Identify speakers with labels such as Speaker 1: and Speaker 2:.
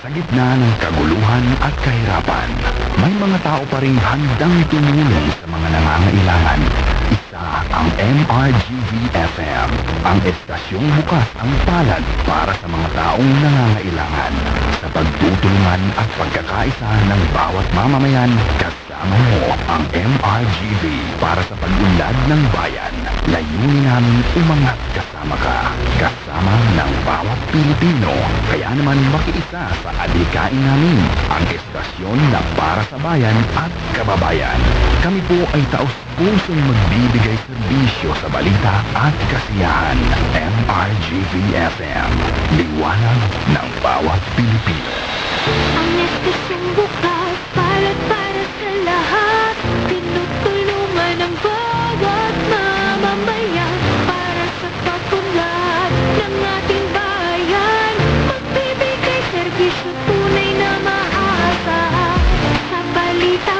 Speaker 1: Sa gitna ng kaguluhan at kahirapan, may mga tao pa ring handang tumulong sa mga nangangailangan. Isa ang MRGV-FM, ang estasyong bukas ang palad para sa mga taong nangangailangan. Sa pagtutulungan at pagkakaisa ng bawat mamamayan, kasama mo ang MRGV para sa pag-unlad ng bayan. Layunin namin umangat kasama ka, kasama ng bawat Pilipino. Kaya naman makiisa sa adhikain namin, ang estasyon na para sa bayan at kababayan. Kami po ay taos-pusong magbibigay serbisyo sa balita at kasiyahan. MRGV-FM, liwanag ng bawat Pilipino.
Speaker 2: Ang estasyong bukas, palad para sa lahat. Tinutulungan ang bawat mamamayan para sa pag-unlad ng ating bayan. Magbibigay serbisyo tunay na maasa sa balita